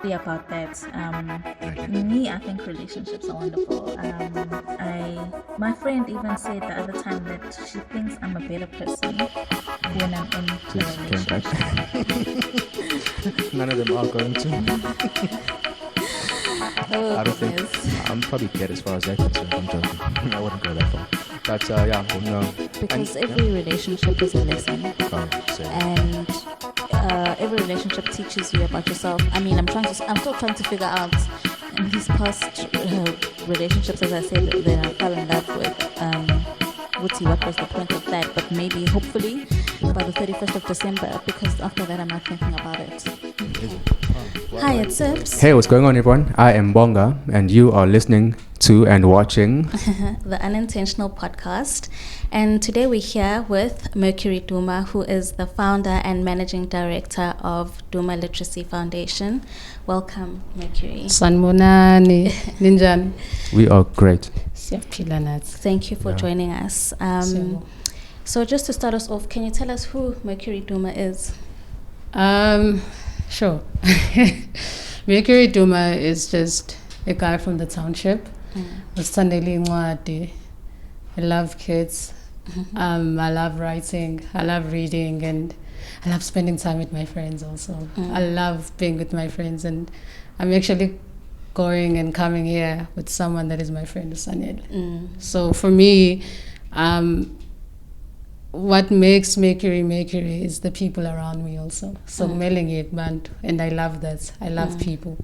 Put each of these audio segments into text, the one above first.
about that. Me, I think relationships are wonderful. My friend even said the other time that she thinks I'm a better person when I'm in a Just came back. relationship. None of them are going to. Oh, I don't think goodness. I'm probably dead as far as they're concerned. I'm joking. I wouldn't go that far. But yeah, Because and, every relationship is a lesson, so, and every relationship teaches you about yourself. I mean, I'm still trying to figure out in these past relationships, as I said, that I fell in love with. What was the point of that? But maybe, hopefully, by the 31st of December, because after that, I'm not thinking about it. Hi, it's Sips. Hey, what's going on, everyone? I am Bonga, and you are listening to and watching The Unintentional Podcast. And today we're here with Mercury Duma, who is the founder and managing director of Duma Literacy Foundation. Welcome, Mercury. Sanbonani, Ninjan. We Are Great. Thank you for joining us. So just to start us off, can you tell us who Mercury Duma is? Sure. Mercury Duma is just a guy from the township. I love kids. I love writing. I love reading, and I love spending time with my friends also. I love being with my friends, and I'm actually going and coming here with someone that is my friend, Sanel. So for me, what makes Mercury is the people around me also. So and I love that. I love people.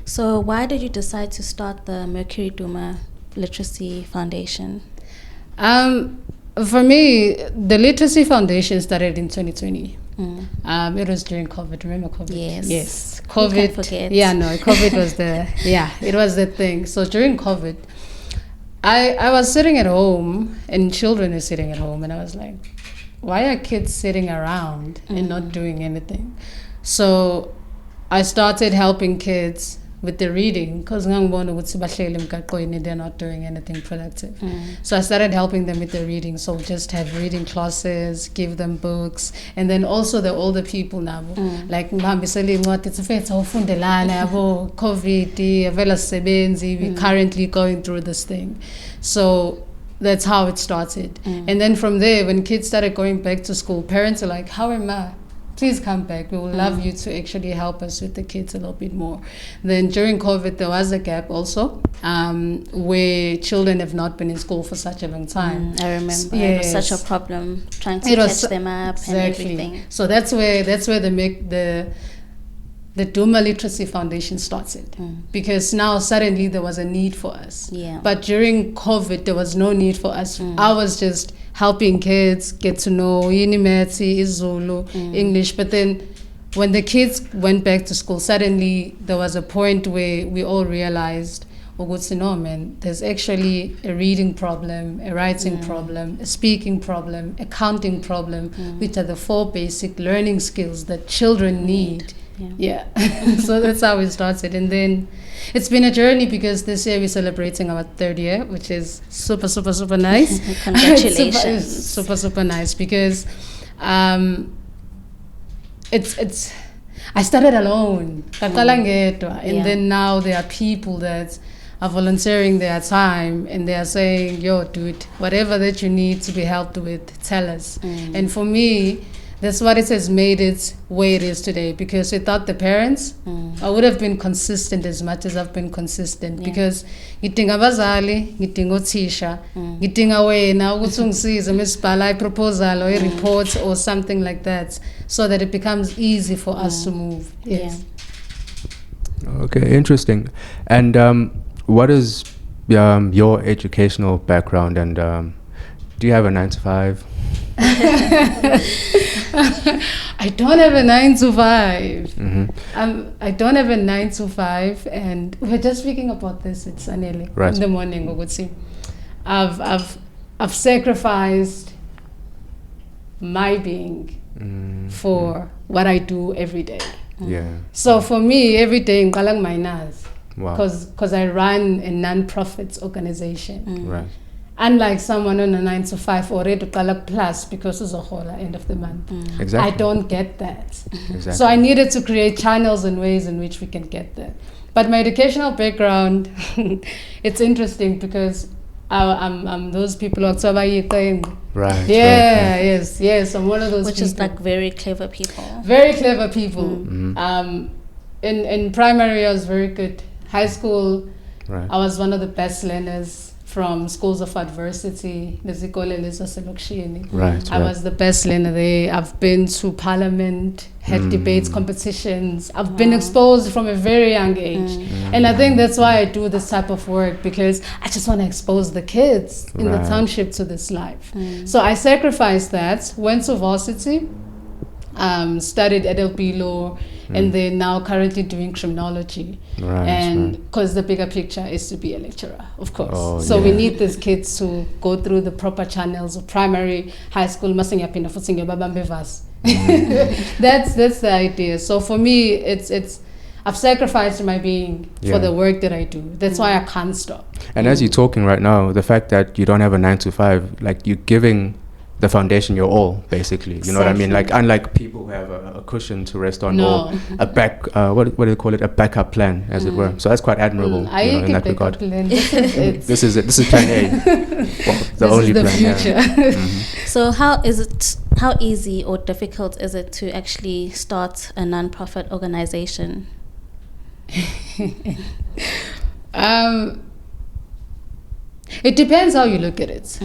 So why did you decide to start the Mercury Duma Literacy Foundation? For me, the Literacy Foundation started in 2020. It was during COVID. Remember COVID? Yes. COVID. You can't forget. Yeah, no, COVID was it was the thing. So during COVID, I was sitting at home, and children were sitting at home, and I was like, why are kids sitting around and not doing anything? So I started helping kids with the reading, because they're not doing anything productive. So I started helping them with the reading. So just have reading classes, give them books, and then also the older people now, like COVID, we're currently going through this thing. So that's how it started. And then from there, when kids started going back to school, parents are like, how am I? Please come back. We would love you to actually help us with the kids a little bit more. Then during COVID, there was a gap also where children have not been in school for such a long time. I remember. It was such a problem trying to catch them up and everything. So that's where the Duma Literacy Foundation started, because now suddenly there was a need for us. Yeah. But during COVID, there was no need for us. I was just helping kids get to know Yinimetsi, Izulu, English. But then when the kids went back to school, suddenly there was a point where we all realized, no, man, there's actually a reading problem, a writing problem, a speaking problem, a counting problem, which are the 4 basic learning skills that children need. Yeah. So that's how we started. And then it's been a journey, because this year we're celebrating our 3rd year, which is super, super, super nice. Congratulations. Super, super nice, because it's I started alone. And then now there are people that are volunteering their time, and they are saying, yo, dude, whatever that you need to be helped with, tell us. And for me, that's what it has made it where it is today, because without the parents, I would have been consistent as much as I've been consistent, because ngidinga abazali, ngidinga othisha, ngidinga wena ukuthi ungisize mesibhala i-proposal or a report or something like that, so that it becomes easy for us to move. Yes. Okay, interesting. And what is your educational background, and do you have a 9 to 5? I don't have a 9 to 5. I don't have a 9 to 5, and we're just speaking about this. It's Anele in the morning. I've sacrificed my being for what I do every day. Yeah. So for me, every day I'm calling my nas, Wow. because I run a non-profit organization. Right. Unlike someone on a 9 to 5 already plus because it's a whole end of the month. Exactly. I don't get that. Exactly. So I needed to create channels and ways in which we can get there. But my educational background, it's interesting because I'm those people who are Right. yeah, yes, I'm one of those Which people. is like very clever people. Very clever people. In primary, I was very good. High school, Right. I was one of the best learners from schools of adversity. Right. I was the best learner there. I've been to parliament, had debates, competitions. I've been exposed from a very young age. And I think that's why I do this type of work, because I just want to expose the kids in the township to this life. So I sacrificed that, went to varsity, studied LLB law, and then now currently doing criminology. And because the bigger picture is to be a lecturer, of course. We need these kids to go through the proper channels of primary, high school. That's the idea. So for me, it's I've sacrificed my being for the work that I do. That's why I can't stop. And as you're talking right now, the fact that you don't have a 9 to 5, like you're giving the foundation your all, basically. You know what I mean? Like, unlike people who have a cushion to rest on, or a back, what do you call it? A backup plan, as it were. So that's quite admirable, in that regard. This is it. This is plan A. Well, the only is the plan. future. So how easy or difficult is it to actually start a non-profit organization? It depends how you look at it.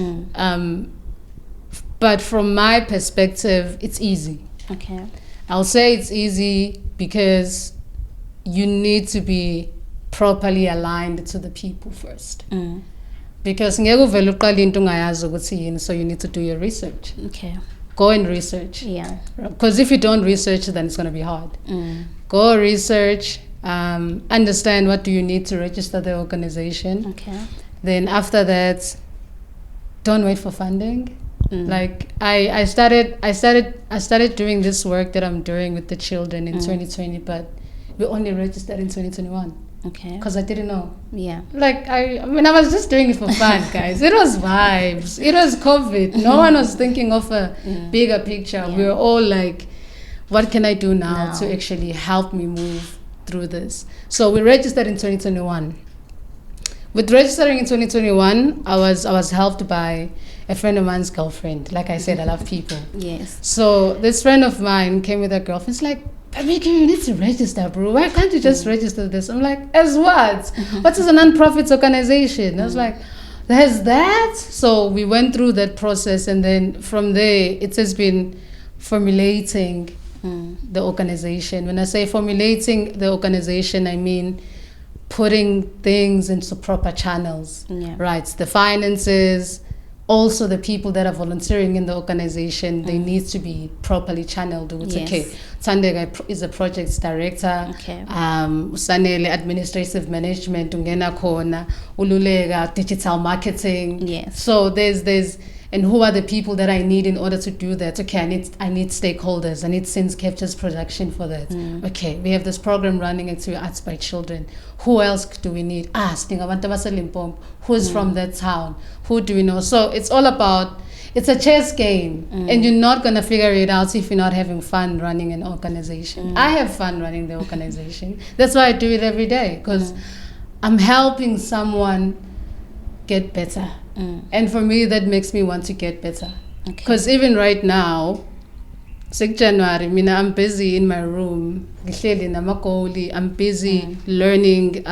But from my perspective, it's easy. Okay. I'll say it's easy because you need to be properly aligned to the people first. Because so you need to do your research. Okay. Go and research. Yeah. Because if you don't research, then it's going to be hard. Go research, understand what do you need to register the organization. Okay. Then after that, don't wait for funding. Like I started doing this work that I'm doing with the children in 2020, but we only registered in 2021. Okay. Because I didn't know. Yeah. Like I was just doing it for fun, guys. It was vibes. It was COVID. No one was thinking of a bigger picture. Yeah. We were all like, what can I do now to actually help me move through this? So we registered in 2021. With registering in 2021, I was helped by a friend of mine's girlfriend. Like I said, I love people. Yes. So this friend of mine came with her girlfriend. It's like, Mercury, you need to register, bro. Why can't you just register this? I'm like, as what? What is a non-profit organization? I was like, there's that? So we went through that process, and then from there, it has been formulating the organization. When I say formulating the organization, I mean putting things into proper channels, right? The finances, also the people that are volunteering in the organization, they need to be properly channeled. Okay, Sandega is a projects director. Okay. Sanele administrative management, ungena khona, ululega digital marketing. Yes. So there's and who are the people that I need in order to do that? Okay, I need stakeholders. I need Sins Captures production for that. Okay, we have this program running at Arts by Children. Who else do we need? Who's from that town? Who do we know? So it's all about, it's a chess game. And you're not going to figure it out if you're not having fun running an organization. I have fun running the organization. That's why I do it every day, because I'm helping someone get better. And for me, that makes me want to get better. Because even right now, 6 January, I'm busy in my room. I'm busy learning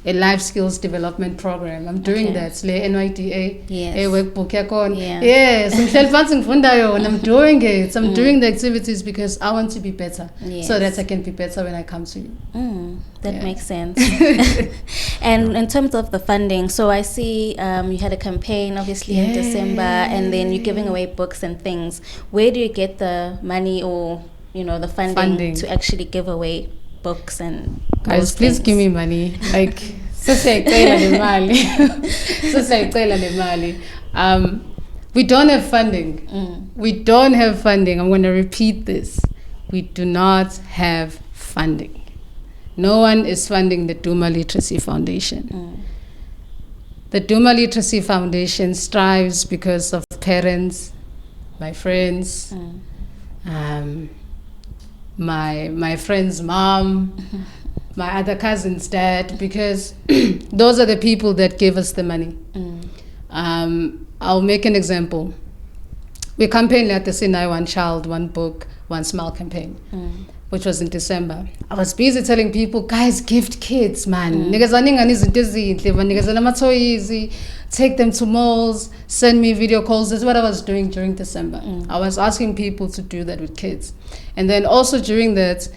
a life skills development program. I'm doing that. NYDA. Yes. Workbook. Yes. I'm doing it. I'm doing the activities because I want to be better. So that I can be better when I come to you. That makes sense. And in terms of the funding, so I see you had a campaign obviously in December, and then you're giving away books and things. Where do you get the money or the funding to actually give away books and guys, please give me money. Like we don't have funding. We don't have funding. I'm going to repeat this. We do not have funding. No one is funding the Duma Literacy Foundation. The Duma Literacy Foundation strives because of parents, my friends, my friend's mom, my other cousin's dad, because those are the people that give us the money. I'll make an example. We campaigned at the Sinai One Child, One Book, One Smile campaign, which was in December. I was busy telling people, guys, gift kids, man. Take them to malls, send me video calls. That's what I was doing during December. I was asking people to do that with kids. And then also during that,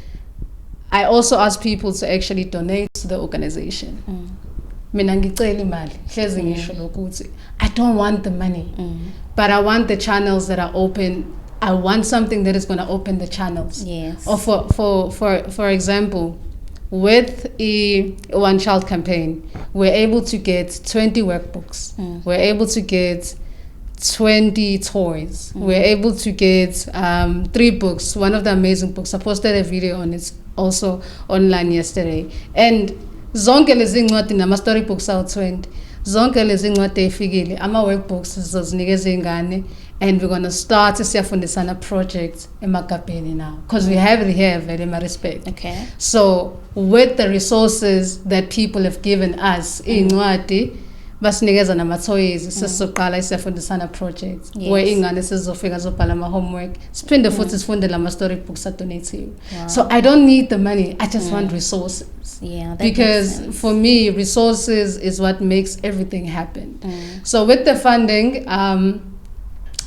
I also asked people to actually donate to the organization. I don't want the money, but I want the channels that are open. I want something that is going to open the channels. Yes. Or for example, with a One Child campaign, we're able to get 20 workbooks. We're able to get 20 toys. We're able to get 3 books. One of the amazing books, I posted a video on it also online yesterday. And zonke lezi ncwadi nama storybooks awu 20. Zonke lezi ncwadi efikile ama workbooks sizozinikeza ingane, and we're going to start siyafundisana project emagabheni now, because we have very much respect. Okay. So with the resources that people have given us, incwadi basinikeza nama toys, sesizoqala isiyafundisana project where ingane sizofika zobhala ama homework, siphinde futhi sifunde lama storybooks adonate. So I don't need the money, I just want resources. Yeah, that because makes sense. for me, resources is what makes everything happen. So with the funding,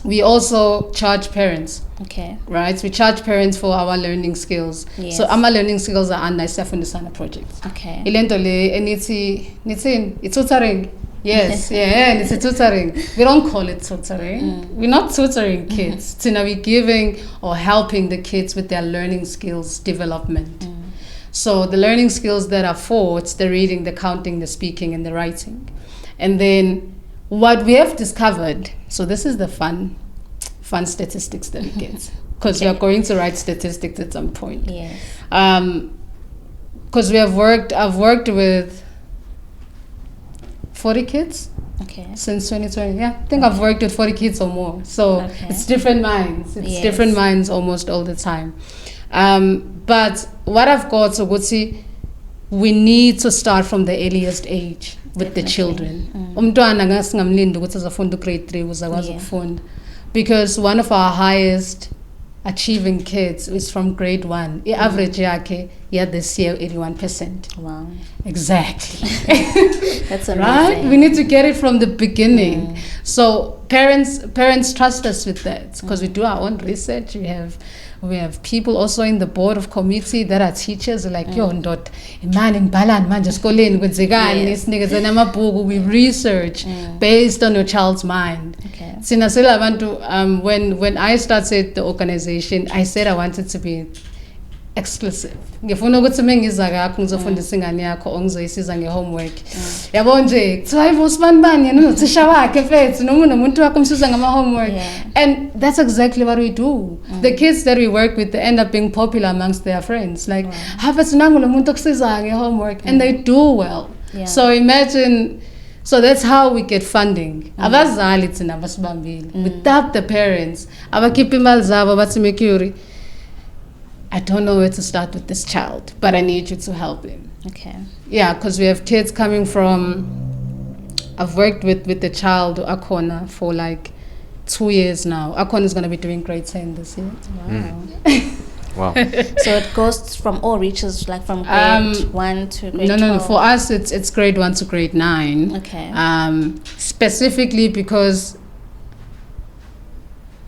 we also charge parents. Okay. Right? We charge parents for our learning skills. Yes. So our learning skills are under Isiyafundisana project. Okay. Ilento le it's tutoring. Yes, yeah, it's a tutoring. We don't call it tutoring. We're not tutoring kids. We're giving or helping the kids with their learning skills development. So the learning skills that are 4, it's the reading, the counting, the speaking, and the writing. And then what we have discovered, so this is the fun statistics that we get, because we are going to write statistics at some point. Yes. Because I've worked with 40 kids. Okay. Since 2020, yeah. I think I've worked with 40 kids or more. So it's different minds. It's different minds almost all the time. But what I've got, so we need to start from the earliest age with the children. Umntwana ngasingamlindi ukuthi azafunda grade 3 uzakwazi ukufunda, because one of our highest achieving kids is from grade 1. The average yakhe this year 81%. Wow. Exactly. That's amazing. Right? We need to get it from the beginning. So parents trust us with that, because we do our own research. We have people also in the board of committee that are teachers, like yo ndot imali ngibhala manje esikoleni kwenzekani sinikezana amabhuku. We research based on your child's mind. Okay. Sina sela abantu, when I started the organization, I said I wanted to be exclusive. Ngifuna ukuthi mengiza ngakho ngizofundisa ingane yakho ongizoyisiza ngehomework. Yabo nje kuthiwa ivosibani yena unothisha wakhe mfethu noma unomuntu wakho umsiza ngama homework. And that's exactly what we do. The kids that we work with, they end up being popular amongst their friends. Like, hafethu nangu lo muntu okusiza ngehomework, and they do well. So imagine. So that's how we get funding. Abazali thina basibambile. Without the parents, abakhipha imali zabo bathi Mercury, I don't know where to start with this child, but I need you to help him. Okay. Yeah, because we have kids coming from, I've worked with the child, Akona, for like 2 years now. Akona is going to be doing grade 10 this year. Wow. Wow. So it goes from all reaches, like from grade 1 to grade 12? No. For us, it's grade 1 to grade 9. Okay. Specifically because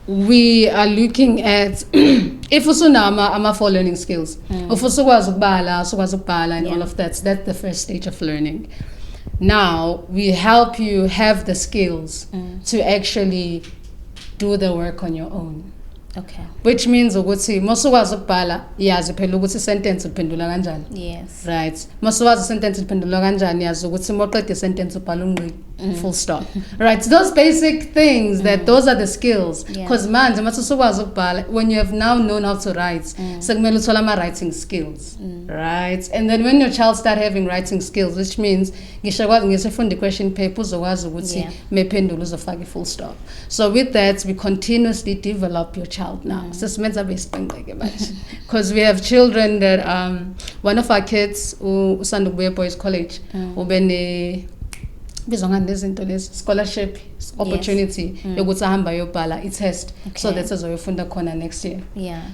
we are looking at if usuna 4 learning skills, if usukwazi ukubhala and all of that, that's the first stage of learning. Now we help you have the skills to actually do the work on your own. Okay. Which means ukuthi mosukwazi ukubhala, yazi phela ukuthi sentence uphendula kanjani. Yes. Right. Mosukwazi sentence uphendula kanjani, yazi ukuthi moqeda sentence ubhala ungqi. full stop. Right, so those basic things, that those are the skills. Because when you have now known how to write, writing skills, right? And then when your child start having writing skills, which means the question paper full stop. So with that, we continuously develop your child now. Because we have children that one of our kids who Sandukwe Boys College scholarship opportunity yokuthi ahamba yobhala i-test so that azoyofunda khona next year.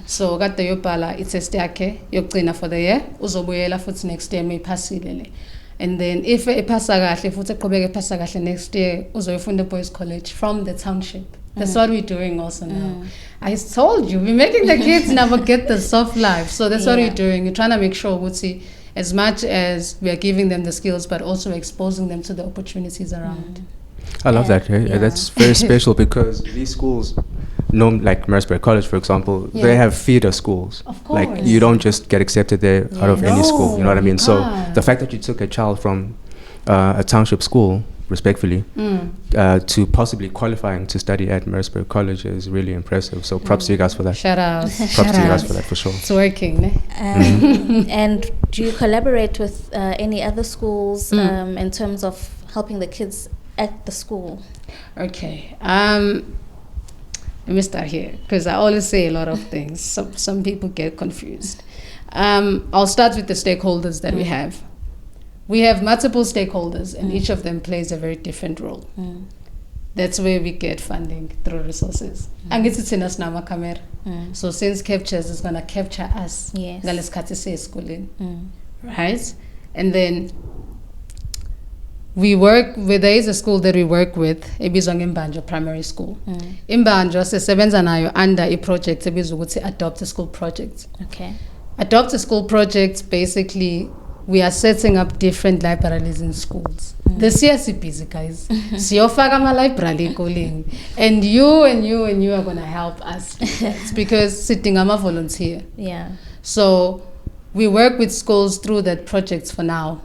So kade yobhala i-test yakhe yokugcina for the year, uzobuyela futhi next year mayiphasile le. And then if ephasa kahle futhi eqhubeka ephasa kahle next year uzoyofunda Boys College from the township. That's what we're doing also now. I told you, we're making the kids never get the soft life. So that's what we're doing. We're trying to make sure as much as we are giving them the skills, but also exposing them to the opportunities around. I love that. That's very special because these schools, like Mercury College, for example, they have feeder schools. Of course. Like you don't just get accepted there out of any school. You know what I mean? So the fact that you took a child from a township school, respectfully, to possibly qualifying to study at Mercury College is really impressive. So props to you guys for that. Shout out. Props to you guys for that, for sure. It's working. And do you collaborate with any other schools in terms of helping the kids at the school? Okay. Let me start here because I always say a lot of things. Some people get confused. I'll start with the stakeholders that we have. We have multiple stakeholders, and each of them plays a very different role. That's where we get funding through resources. And it's in us now, camera. So since captures is gonna capture us, right? And then we work with, there is a school that we work with, ebizwa Imbanjo Primary School. Imbanjo sesebenza nayo under a project ebizwa ukuthi Adopt a School project. Okay. Adopt a School project, basically we are setting up different libraries in schools. This year is busy, guys. Siyofaka ma library calling, and you are gonna help us because sitting I'm a volunteer. So we work with schools through that project for now.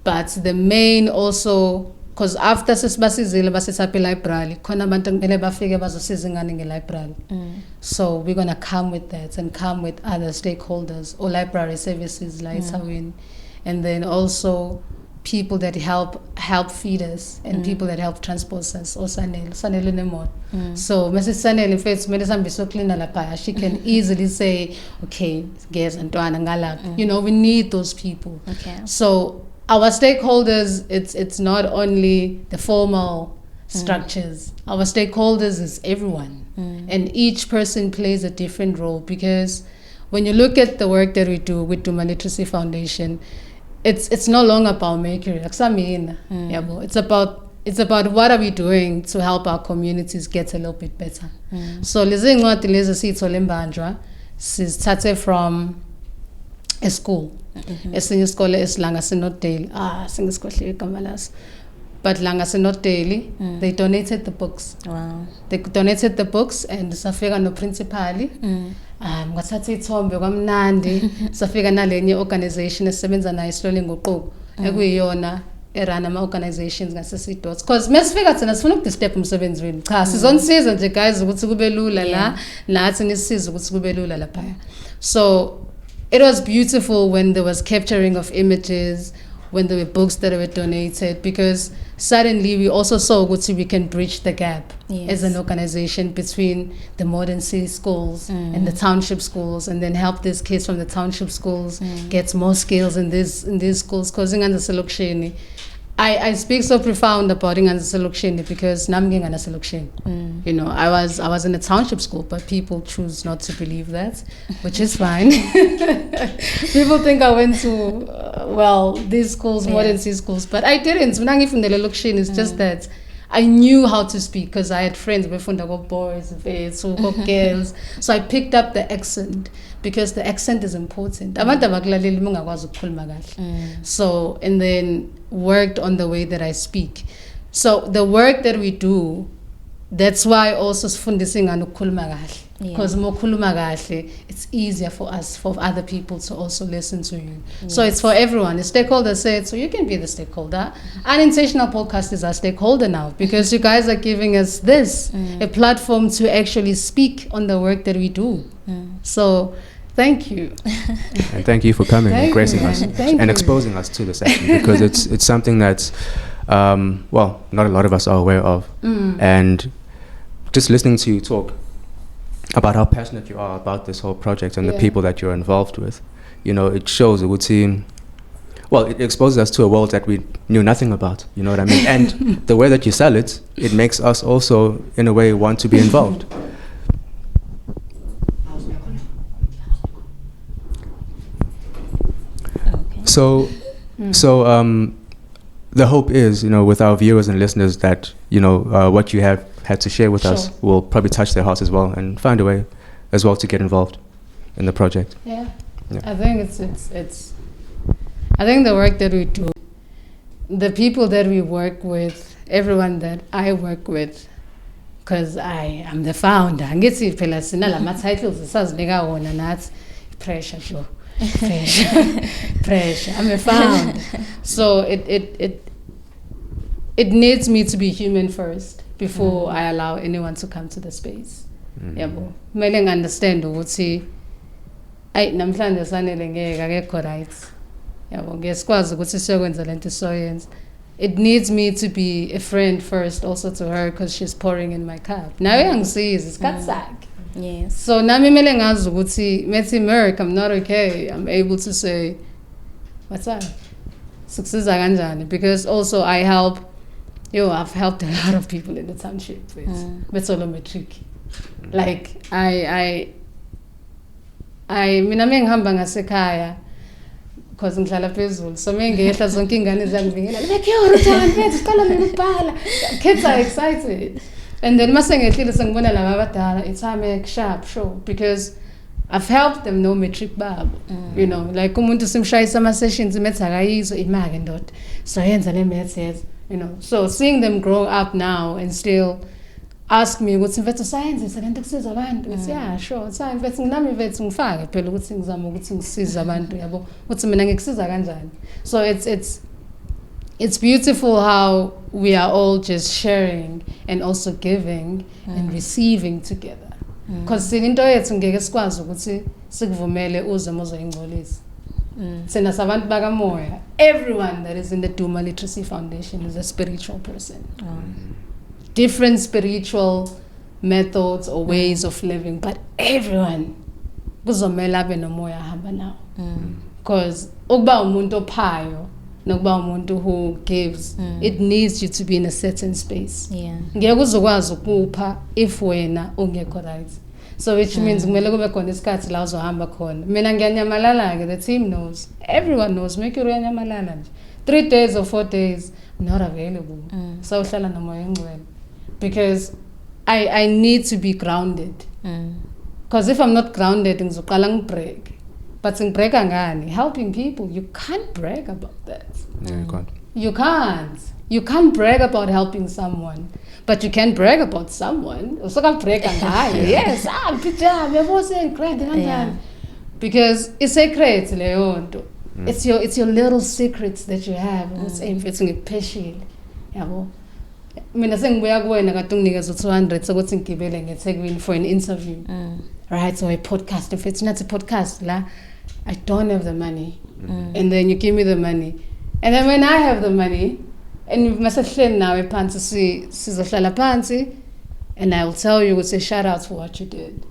But the main also, because after sesibasizile basesaphi library, khona abantu kumele bafike bazosiza ingane nge-library. So we're gonna come with that and come with other stakeholders or library services like Sawin. And then also people that help feed us and people that help transport us. Or Sanel Nemot. So Mrs. Sanel, in fact, she can easily say, okay, guys and you know, we need those people. So our stakeholders, it's not only the formal structures. Our stakeholders is everyone. And each person plays a different role because when you look at the work that we do with Duma Literacy Foundation, it's no longer about Mercury. It's about what are we doing to help our communities get a little bit better. So is started from a school. Esinye isikole esilanga sinot daily. Singisikhohle igama laso. But langa sinot daily, they donated the books. Wow. They donated the books and safika no principali. Ngathatha ithombe kwamnandi, safika nalenye organization esebenza nayo Slowly ngoqobo. Ekuyiyona erana ama organizations ngasesidots. Because mesifika thina sifuna ukudisturb umsebenzi wenu. Cha, sizonisiza nje guys ukuthi kube lula la, nathi nisisiza ukuthi kube lula lapha. So it was beautiful when there was capturing of images, when there were books that were donated, because suddenly we also saw we can bridge the gap as an organization between the modern city schools and the township schools, and then help these kids from the township schools get more skills in these schools. Because I speak so profound about Inganza because Namging and Selection. You know, I was in a township school, but people choose not to believe that, which is fine. People think I went to these schools, modern city schools, but I didn't. It's just that I knew how to speak because I had friends before boys, girls. So I picked up the accent because the accent is important. So, and then worked on the way that I speak. So the work that we do, that's why also fundising and Because it's easier for us, for other people to also listen to you. So it's for everyone. The stakeholder said, so you can be the stakeholder. Unintentional podcast is our stakeholder now, because you guys are giving us this, a platform to actually speak on the work that we do. So thank you. And thank you for coming and gracing us and exposing us to this, actually, because it's something that's, well, not a lot of us are aware of. And just listening to you talk about how passionate you are about this whole project and the people that you're involved with, you know, it shows, it would seem, well, it exposes us to a world that we knew nothing about, you know what I mean? And the way that you sell it, it makes us also, in a way, want to be involved. So the hope is, you know, with our viewers and listeners that, you know, what you have had to share with us will probably touch their hearts as well and find a way as well to get involved in the project. Yeah. I think it's I think the work that we do, the people that we work with, everyone that I work with, because I am the founder. Ngithi phela sina lama titles esazinika wona nathi pressure sure. Pressure. I'm a founder. So it needs me to be human first before I allow anyone to come to the space. Yabo. Kumele understand ukuthi namhlanje sanele ngeke akekho right. Yabo. Ngesikwazi ukuthi siyokwenza lento soyenza. It needs me to be a friend first also to her, because she's pouring in my cup. Now yangisiza isikhathi sakhe. Yes. So nami mele ngazi ukuthi methi Merc, I'm not okay. I'm able to say, what's up? Success kanjani? Because also I've helped a lot of people in the township with methodology. Like mina mengihamba ngasekhaya because ngihlala phezulu, so mengehla zonke ingane zami ngingena lekhiyora uthanda mfethu siqala mina ukubhala. Kids are excited. And then masengehlile sengibona laba abadala, it's make sharp show, because I've helped them know metric babo. You know, like umuntu simshayisa ama sessions imethe akayizo imake ndoda. So yenza le methe, you know. So seeing them grow up now and still ask me ukuthi mfethu science lento kusiza abantu. It's yeah, sure. Science mfethu nginami mfethu ngifake phela ukuthi ngizama ukuthi ngisize abantu yabo. Ukuthi mina ngikusiza kanjani. So it's beautiful how we are all just sharing and also giving and receiving together. Because into yethu ngeke sikwazi ukuthi sikuvumele uze mozoyingcolisa. Sena sabantu bakamoya. Everyone that is in the Duma Literacy Foundation is a spiritual person. Different spiritual methods or ways of living, but everyone kuzomela abe nomoya hamba nawo. Because ukuba umuntu ophayo nokuba umuntu who gives, it needs you to be in a certain space. Ngeke uzokwazi ukupha if wena ungekho right. So which means kumele kube khona isikhathi la uzohamba khona. Mina ngiyanyamalala ke, the team knows. Everyone knows. Mercury uyanyamalala nje. 3 days or 4 days not available. So uhlala nomoya engcwele. Because I need to be grounded. Because if I'm not grounded, ngizoqala ngibreak. But ngibreaka ngani? Helping people, you can't brag about that. Yeah, you can't. You can't. You can't brag about helping someone, but you can brag about someone. Yes, because it's secret, Leon. It's your little secrets that you have. It's special. Mina sengibuya kuwena kade unginikeza 200 sokuthi ngigibele ngeThekwini for an interview. Right, so a podcast. If it's not a podcast, I don't have the money. And then you give me the money. And then when I have the money, and you must have now a fantasy, and I will tell you, would say shout out for what you did.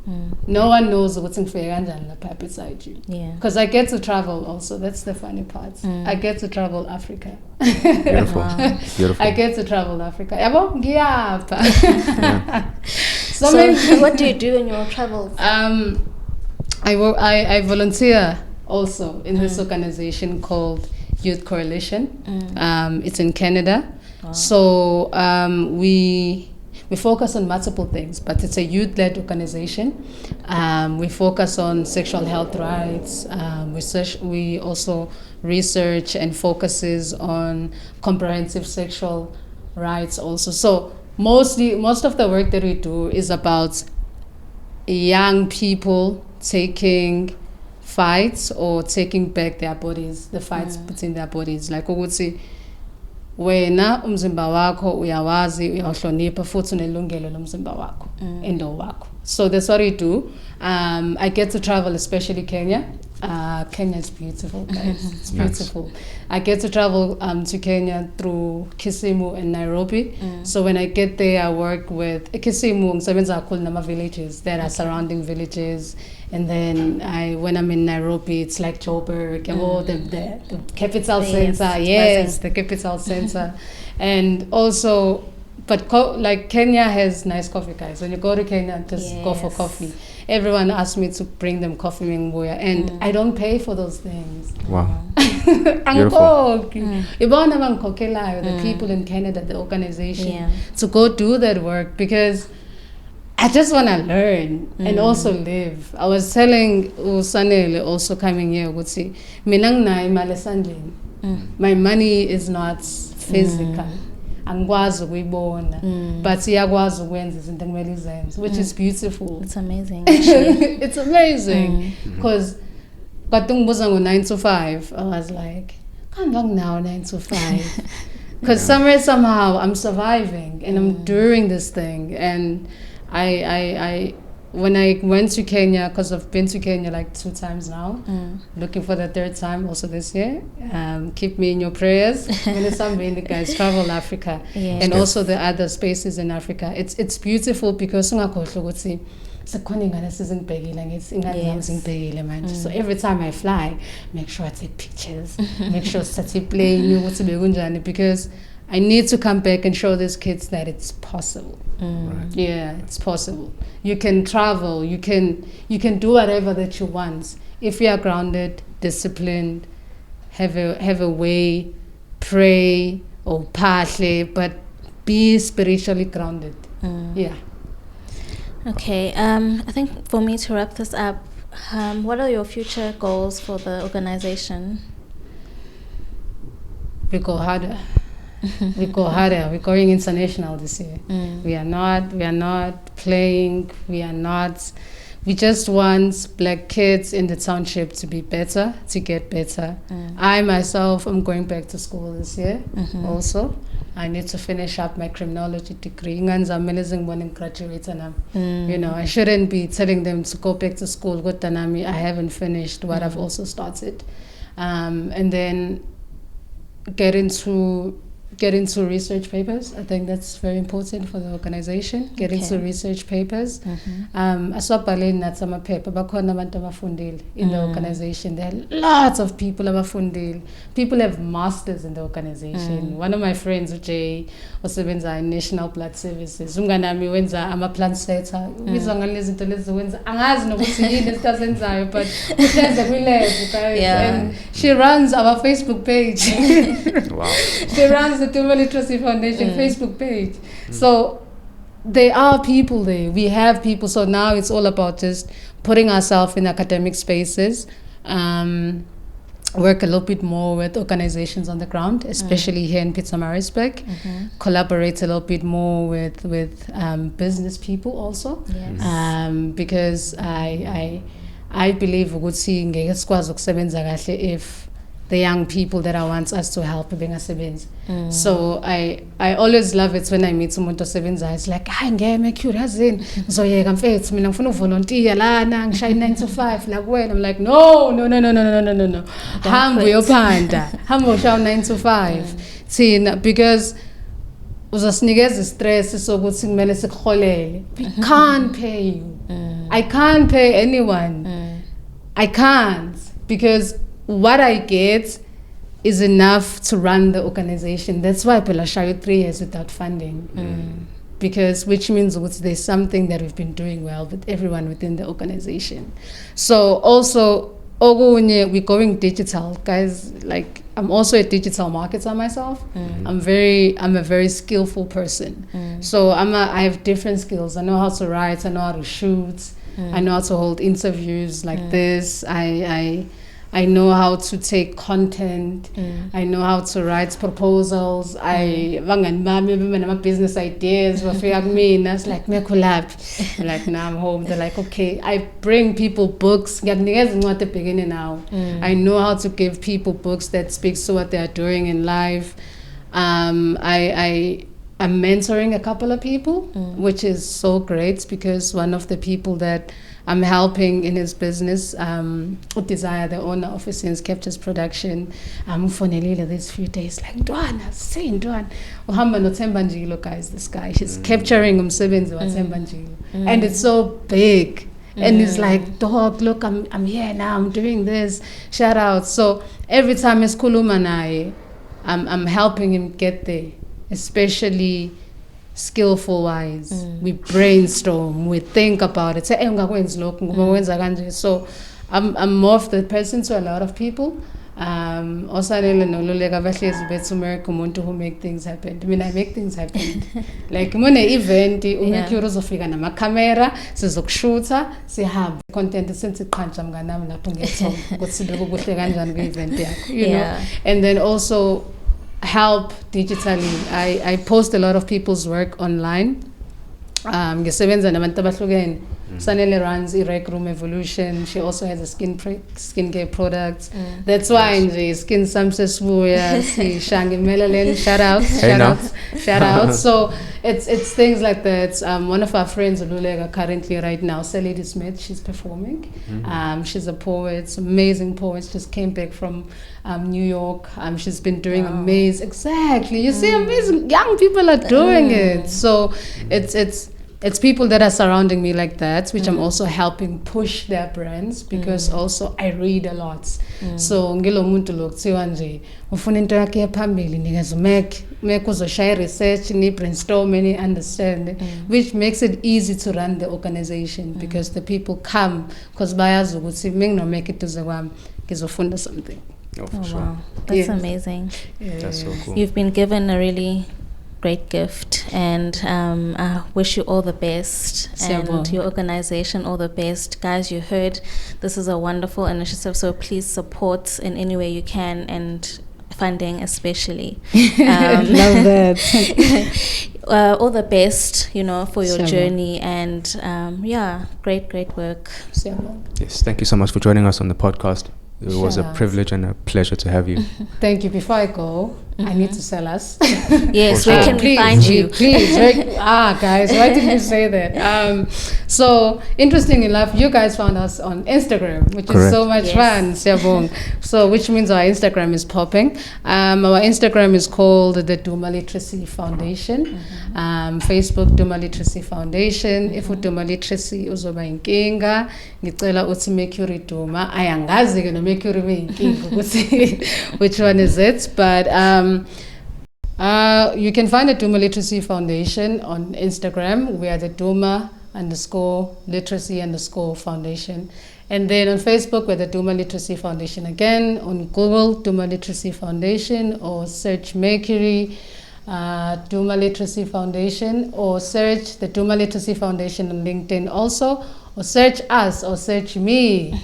No one knows what's in the pipe beside you. Because I get to travel also. That's the funny part. I get to travel Africa. Beautiful. Wow. Beautiful. I get to travel Africa. So what do you do in your travels? I volunteer also in this organization called Youth Coalition. It's in Canada. Wow. So we focus on multiple things, but it's a youth-led organization. We focus on sexual health rights. We also research and focuses on comprehensive sexual rights also. So most of the work that we do is about young people taking fights or taking back their bodies, the fights between their bodies. Like ukuthi wena umzimba wakho uyawazi, uyawuhlonipha futhi unelungelo lomzimba wakho, endo wakho. So that's what we do. I get to travel, especially Kenya. Kenya is beautiful, guys. It's beautiful. I get to travel to Kenya through Kisumu and Nairobi. So when I get there, I work with Kisumu, nama villages that are surrounding villages. And then when I'm in Nairobi, it's like Joburg, the capital center. Yes, the capital center. And also, but like Kenya has nice coffee, guys. When you go to Kenya, just go for coffee. Everyone asks me to bring them coffee mingbuya, and I don't pay for those things. Wow. The people in Canada, the organization, to go do that work, because I just want to learn and also live. I was telling Usanele also coming here, would say, my money is not physical. Angwazi ukuyibona, but siyakwazi ukwenza izinto ekumele izenze, which is beautiful. It's amazing. It's amazing because kade ngibuza ngo 9 to 5, I was like, come back now 9 to 5, because somehow I'm surviving and I'm doing this thing. And I when I went to Kenya, because I've been to Kenya like 2 times now, looking for the 3rd time also this year. Keep me in your prayers. When some guys travel Africa and also the other spaces in Africa. It's beautiful because so every time I fly, make sure I take pictures, make sure I play because I need to come back and show these kids that it's possible. Right. Yeah, it's possible. You can travel. You can do whatever that you want if you are grounded, disciplined, have a way, pray or parle, but be spiritually grounded. Yeah. Okay. I think for me to wrap this up, what are your future goals for the organization? We go harder. We go harder. We're going international this year. We are not playing. We just want black kids in the township to be better, to get better. I myself am going back to school this year also. I need to finish up my criminology degree. I'm amazing when I graduate, and I shouldn't be telling them to go back to school. But I haven't finished what I've also started, and then get into research papers. I think that's very important for the organization. Get into research papers. Aswabhaleni nathi amaphepha bakhona abantu abafundile in the organization. There are lots of people abafundile. People have masters in the organization. One of my friends, Jay, osebenza in National Blood Services. Umnganami wenza ama-plant setter. Ubizwa ngalezi zinto lezi wenza. Angazi nokuthi yini esitazenzayo, but uhleze kwi-lab, guys. And she runs our Facebook page. Wow. She runs the Duma Literacy Foundation Facebook page. So there are people there. We have people. So now it's all about just putting ourselves in academic spaces, work a little bit more with organizations on the ground, especially here in Pietermaritzburg. Collaborate a little bit more with business people also. Because I believe ukuthi ngeke sikwazi ukusebenza kahle if the young people that I want us to help bengasebenzi. So I always love it when I meet someone to sebenza. It's like, hayi ngeke Mercury yazini ngizoyeka mfethu mina ngifuna uvolunteer lana ngishaye 9 to 5 la kuwena. I'm like, no. Hamba uyophanda. Hamba ushaya 9 to 5. Thina because uzasinikeza istress sokuthi kumele sikuholele. We can't pay you. I can't pay anyone. I can't, because what I get is enough to run the organization. That's why Pela Shayo 3 years without funding. Because which means there's something that we've been doing well with everyone within the organization. So also we're going digital, guys. Like I'm also a digital marketer myself. I'm a very skillful person. So I have different skills. I know how to write, I know how to shoot, I know how to hold interviews like this. I I know how to take content. I know how to write proposals. My business ideas. It's like, like, now I'm home. They're like, okay, I bring people books. Not the beginning now. I know how to give people books that speaks to what they're doing in life. I'm mentoring a couple of people, which is so great, because one of the people that I'm helping in his business, Desire, the owner of Scenes Captures Production, for these few days, like, Ndwana, say Ndwana. Uhamba no Themba Njilo, guys, this guy, she's capturing umsebenzi wa Themba Njilo. And it's so big. And it's like, dog, look, I'm here now, I'm doing this, shout out. So every time it's Kuluma, I'm helping him get there, especially skillful wise. We brainstorm, we think about it. So I'm more of the person to a lot of people. Also to America who make things happen. I mean, I make things happen. Like when an event, Mercury zofika na camera, sizokushuta, sihamba content since I'm gonna you know, and then also help digitally. I post a lot of people's work online. Sanele runs Rec Room Evolution. She also has a skincare products. That's why Skin Samses Wuya, Shangi Melalin, shout out. So it's things like that. One of our friends, Lulega, currently right now, Lady Smith, she's performing. She's a poet, amazing poet. Just came back from New York. She's been doing amazing. Exactly. You see, amazing young people are doing it. So it's people that are surrounding me like that, which I'm also helping push their brands, because also I read a lot. So ngilo muntu lokuthiwa nje ufuna into yakhe yaphambili nikezo make uzoshaya research ni brainstorm ni understand, which makes it easy to run the organization, because the people come because bayazi ukuthi mingino make it duze kwami ngizofunda something. Oh, for sure. Wow, that's amazing. That's so cool. You've been given a really great gift, and I wish you all the best, and your organization all the best. Guys, you heard, this is a wonderful initiative, so please support in any way you can, and funding especially. Love that. All the best, for your journey, and great work. Yes, thank you so much for joining us on the podcast. It was a privilege and a pleasure to have you. Thank you. Before I go, I need to sell us. Yes, where can we find you? Please. Guys, why did you say that? So, interesting enough, you guys found us on Instagram, which is so much fun. Siyabonga. So, which means our Instagram is popping. Our Instagram is called the Duma Literacy Foundation. Facebook, Duma Literacy Foundation. If Duma Literacy uzoba inkinga, ngicela uthi Mercury Duma. Ayangazi ke no Mercury inkinga. Which one is it? But you can find the Duma Literacy Foundation on Instagram. We are the Duma _literacy_ foundation. And then on Facebook, we're the Duma Literacy Foundation again. On Google, Duma Literacy Foundation, or search Mercury, Duma Literacy Foundation, or search the Duma Literacy Foundation on LinkedIn also, or search us, or search me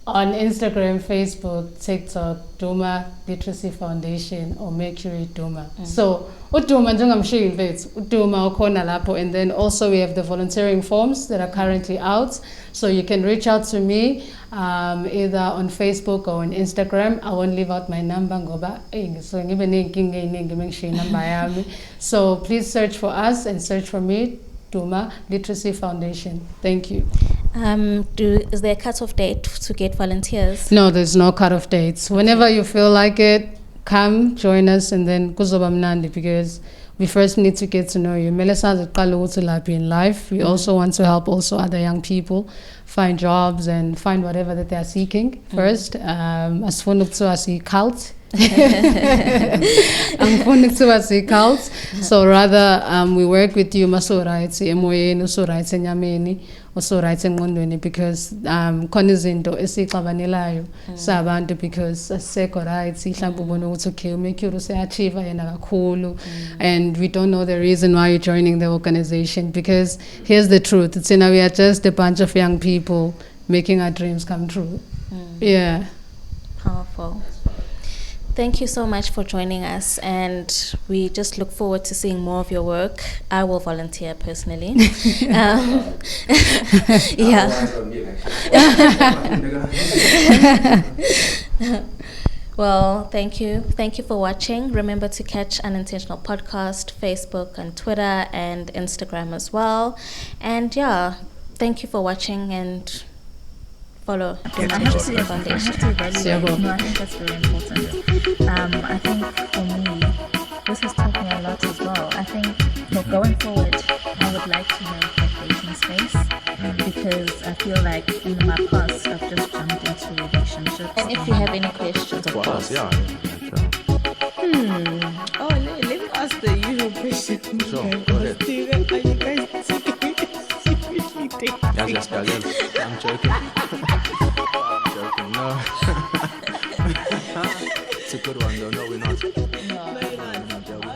on Instagram, Facebook, TikTok, Duma Literacy Foundation, or Mercury Duma. So, Duma njengamshilo mfethu, Duma ukhona lapho. And then also we have the volunteering forms that are currently out. So you can reach out to me either on Facebook or on Instagram. I won't leave out my number ngoba so ngibe nenkinga eningi mengishiya number yami. So please search for us and search for me, Duma Literacy Foundation. Thank you. Is there a cut-off date to get volunteers? No, there's no cut-off dates. Whenever you feel like it, come join us, and then kuzoba mnandi, because we first need to get to know you. In life. We also want to help also other young people find jobs and find whatever that they are seeking first. As for cult. So rather we work with you maso rights emoyeni uso rights enyameni uso rights engqondweni, because khona izinto esixabanelayo sabantu, because aseko rights mhlawumbe ubona ukuthi okay uMercury useachieve yena kakhulu, and we don't know the reason why you're joining the organization, because here's the truth, it's we are just a bunch of young people making our dreams come true. Wonderful. Thank you so much for joining us, and we just look forward to seeing more of your work. I will volunteer personally. Yeah. Well, thank you. Thank you for watching. Remember to catch Unintentional Podcast, Facebook and Twitter and Instagram as well. And yeah, thank you for watching, and follow Duma HSC Foundation. Siyabonga. No, I think that's very important. I think for me, this has taught me a lot as well. I think going forward, I would like to make a dating space, because I feel like in my past I've just jumped into relationships. And if you have any questions, of course. Yeah. Oh, let me ask the usual question. Sure, go ahead. Are you guys seriously dating? Yes, I'm joking. I'm joking. No. It's a good one though. No, we're not. No, you're not.